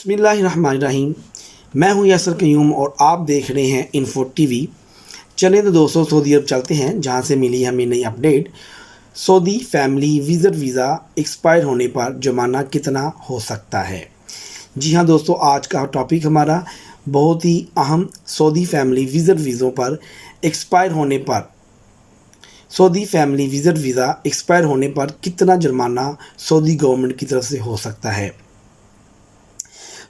बिस्मिल्लाहिर्रहमानिर्रहीम। मैं हूं यासर क़य्यूम और आप देख रहे हैं इन्फो टीवी। चलें तो दोस्तों सऊदी अरब चलते हैं, जहां से मिली हमें नई update. Saudi family visit visa expire होने पर जुर्माना कितना हो सकता है। जी हां दोस्तों, आज का टॉपिक हमारा बहुत ही अहम, सऊदी फैमिली विज़िट वीज़ों पर एक्सपायर होने पर Saudi family visit visa expire होने पर कितना जुर्माना सऊदी गवर्नमेंट की तरफ से हो सकता है।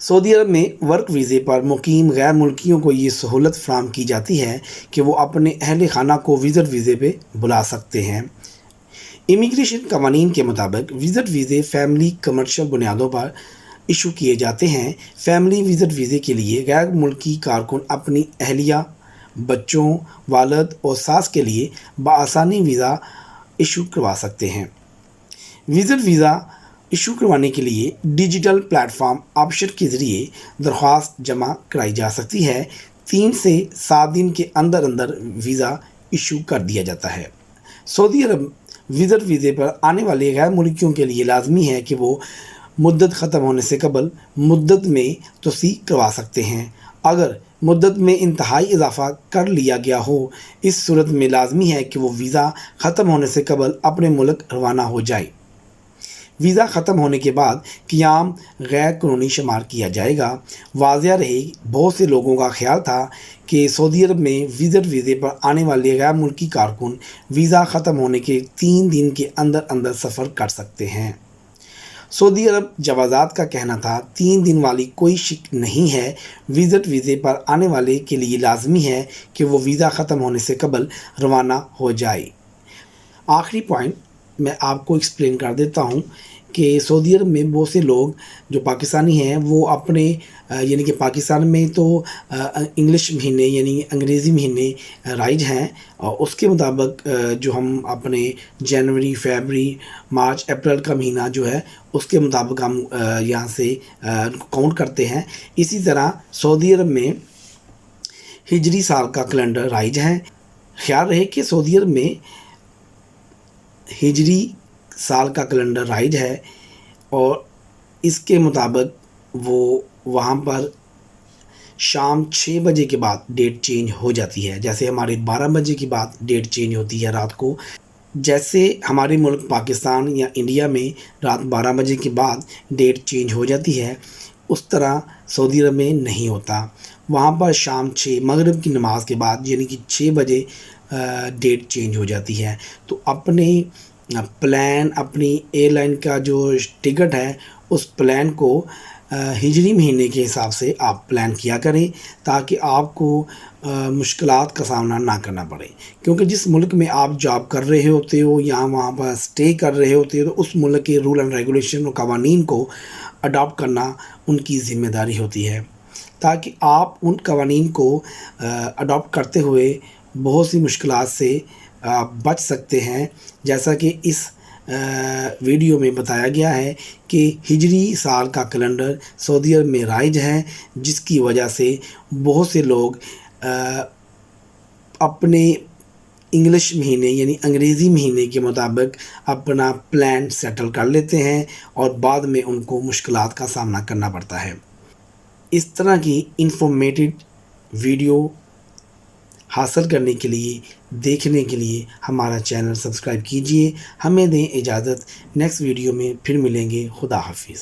सऊदी अरब में वर्क वीज़े पर मुकीम गैर मुल्कियों को ये सहूलत फ़राहम की जाती है कि वो अपने अहल खाना को विज़िट वीज़े पे बुला सकते हैं। इमिग्रेशन कवानीन के मुताबिक विज़िट वीज़े फैमिली कमर्शियल बुनियादों पर इशू किए जाते हैं। फैमिली विज़िट वीज़े के लिए गैर मुल्की कारकुन अपनी अहलिया, बच्चों, वालिद और सास के लिए बआसानी वीज़ा इशू करवा सकते हैं। विज़िट वीज़ा इशू करवाने के लिए डिजिटल प्लेटफॉर्म ऑप्शन के ज़रिए दरख्वास्त जमा कराई जा सकती है। 3 से 7 दिन के अंदर अंदर वीज़ा इशू कर दिया जाता है। सऊदी अरब विज़िट वीज़े पर आने वाले गैर मुल्कियों के लिए लाजमी है कि वो मुद्दत ख़त्म होने से कबल मुद्दत में तोसी करवा सकते हैं। अगर मुद्दत में इंतहाई इजाफ़ा कर लिया गया हो, इस सूरत में लाजमी है कि वो वीज़ा ख़त्म होने से कबल अपने मुल्क रवाना हो जाए। वीज़ा ख़त्म होने के बाद क़ियाम गैर कानूनी शुमार किया जाएगा। वाज़िया रहे, बहुत से लोगों का ख्याल था कि सऊदी अरब में विज़िट वीज़े पर आने वाले गैर मुल्की कारकुन वीज़ा ख़त्म होने के 3 दिन के अंदर अंदर सफ़र कर सकते हैं। सऊदी अरब जवाज़ात का कहना था 3 दिन वाली कोई शिक नहीं है। विज़िट वीज़े पर आने वाले के लिए लाजमी है कि वो वीज़ा ख़त्म होने से कबल रवाना हो जाए। आखिरी पॉइंट मैं आपको एक्सप्लेन कर देता हूँ कि सऊदी अरब में बहुत से लोग जो पाकिस्तानी हैं वो अपने यानी कि पाकिस्तान में तो इंग्लिश महीने यानी अंग्रेज़ी महीने राइज हैं, और उसके मुताबिक जो हम अपने जनवरी, फरवरी, मार्च, अप्रैल का महीना जो है उसके मुताबिक हम यहाँ से काउंट करते हैं। इसी तरह सऊदी अरब में हिजरी साल का कैलेंडर राइज है। ख्याल रहे कि सऊदी अरब में हिजरी साल का कैलेंडर राइज है और इसके मुताबिक वो वहाँ पर शाम 6 बजे के बाद डेट चेंज हो जाती है। जैसे हमारे 12 बजे के बाद डेट चेंज होती है रात को, जैसे हमारे मुल्क पाकिस्तान या इंडिया में रात 12 बजे के बाद डेट चेंज हो जाती है, उस तरह सऊदी अरब में नहीं होता। वहाँ पर शाम 6 मगरिब की नमाज के बाद यानी कि 6 बजे डेट चेंज हो जाती है। तो अपने प्लान, अपनी एयरलाइन का जो टिकट है उस प्लान को हिजरी महीने के हिसाब से आप प्लान किया करें, ताकि आपको मुश्किलात का सामना ना करना पड़े। क्योंकि जिस मुल्क में आप जॉब कर रहे होते हो या वहाँ पर स्टे कर रहे होते हो, तो उस मुल्क के रूल एंड रेगुलेशन और कवानीन को अडॉप्ट करना उनकी ज़िम्मेदारी होती है, ताकि आप उन कवानीन को अडॉप्ट करते हुए बहुत सी मुश्किलात से बच सकते हैं। जैसा कि इस वीडियो में बताया गया है कि हिजरी साल का कैलेंडर सऊदी अरब में राइज है, जिसकी वजह से बहुत से लोग अपने इंग्लिश महीने यानी अंग्रेज़ी महीने के मुताबिक अपना प्लान सेटल कर लेते हैं और बाद में उनको मुश्किलात का सामना करना पड़ता है। इस तरह की इंफॉर्मेटिव वीडियो हासिल करने के लिए, देखने के लिए हमारा चैनल सब्सक्राइब कीजिए। हमें दें इजाज़त, नेक्स्ट वीडियो में फिर मिलेंगे। खुदा हाफिज़।